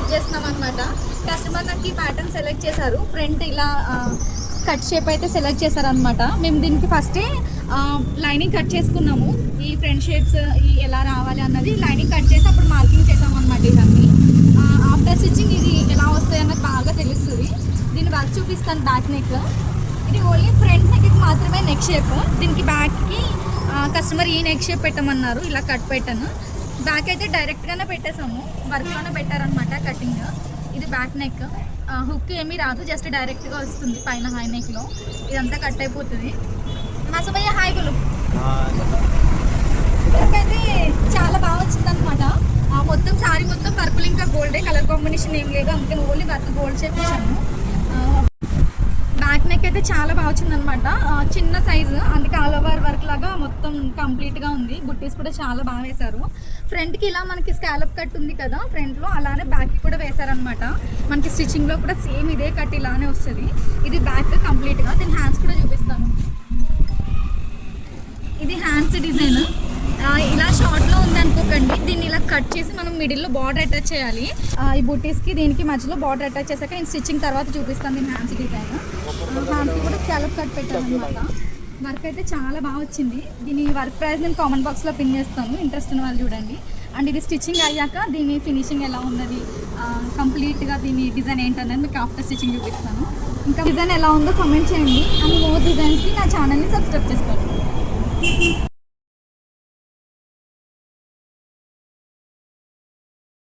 Stitch చేస్తున్నాం అనమాట. Customer నాకు ఈ ప్యాటర్న్ సెలెక్ట్ చేశారు. ఫ్రంట్ ఇలా కట్ షేప్ అయితే సెలెక్ట్ చేశారనమాట. మేము దీనికి ఫస్టే లైనింగ్ కట్ చేసుకున్నాము. ఈ ఫ్రంట్ షేప్స్ ఎలా రావాలి అన్నది లైనింగ్ కట్ చేసి అప్పుడు మార్కింగ్ చేసామన్నమాట. ఇవన్నీ ఆఫ్టర్ స్టిచ్చింగ్ ఇది ఎలా వస్తాయి అన్నది బాగా తెలుస్తుంది. దీని వర్క్ చూపిస్తాను. బ్యాక్ నెక్ ఇది ఓన్లీ ఫ్రంట్ నెక్కి మాత్రమే నెక్ షేప్. దీనికి బ్యాక్కి కస్టమర్ ఈ నెక్ షేప్ పెట్టమన్నారు. ఇలా కట్ పెట్టాను. బ్యాక్ అయితే డైరెక్ట్గానే పెట్టేసాము. వర్క్లోనే పెట్టారనమాట కటింగ్. ఇది బ్యాక్ నెక్. హుక్ ఏమీ రాదు, జస్ట్ డైరెక్ట్గా వస్తుంది పైన హై నెక్లో. ఇదంతా కట్ అయిపోతుంది. మసభయ్య హాయ్ గులు అయితే చాలా బాగా వచ్చింది అనమాట. మొత్తం సారీ మొత్తం పర్పుల్ ఇంకా గోల్డే, కలర్ కాంబినేషన్ ఏం లేదు, అందుకని ఓన్లీ వర్క్ గోల్డ్ చేపించాను. బ్యాక్ నెక్ అయితే చాలా బాగా వచ్చిందనమాట. చిన్న సైజు, అందుకే ఆల్ ఓవర్ వర్క్ లాగా మొత్తం కంప్లీట్గా ఉంది. బుట్టీస్ కూడా చాలా బాగా వేశారు. ఫ్రంట్కి ఇలా మనకి స్కాలప్ కట్ ఉంది కదా ఫ్రంట్లో, అలానే బ్యాక్కి కూడా వేశారనమాట. మనకి స్టిచ్చింగ్లో కూడా సేమ్ ఇదే కట్ ఇలానే వస్తుంది. ఇది బ్యాక్ కంప్లీట్గా. దీని హ్యాండ్స్ కూడా చూపిస్తాను. ఇది హ్యాండ్స్ డిజైన్ ఇలా షార్ట్లో ఉంది అనుకోకండి. దీన్ని ఇలా కట్ చేసి మనం మిడిల్లో బార్డర్ అటాచ్ చేయాలి. ఈ బుట్టీస్కి దీనికి మధ్యలో బార్డర్ అటాచ్ చేశాక నేను స్టిచ్చింగ్ తర్వాత చూపిస్తాను. దీని హ్యాండ్స్ డిజైన్. హ్యాండ్స్కి కూడా స్కాలప్ కట్ పెట్టాను అనమాట. వర్క్ అయితే చాలా బాగా వచ్చింది. దీని వర్క్ ప్రైస్ నేను కామెంట్ బాక్స్లో పిన్ చేస్తాను, ఇంట్రెస్ట్ ఉన్న వాళ్ళు చూడండి. అండ్ ఇది స్టిచ్చింగ్ అయ్యాక దీని ఫినిషింగ్ ఎలా ఉన్నది, కంప్లీట్గా దీని డిజైన్ ఏంటన్నది మీకు ఆఫ్టర్ స్టిచ్చింగ్ చూపిస్తాను. ఇంకా డిజైన్ ఎలా ఉందో కామెంట్ చేయండి. అండ్ మోర్ డిజైన్స్కి నా ఛానల్ని సబ్స్క్రైబ్ చేసుకోండి.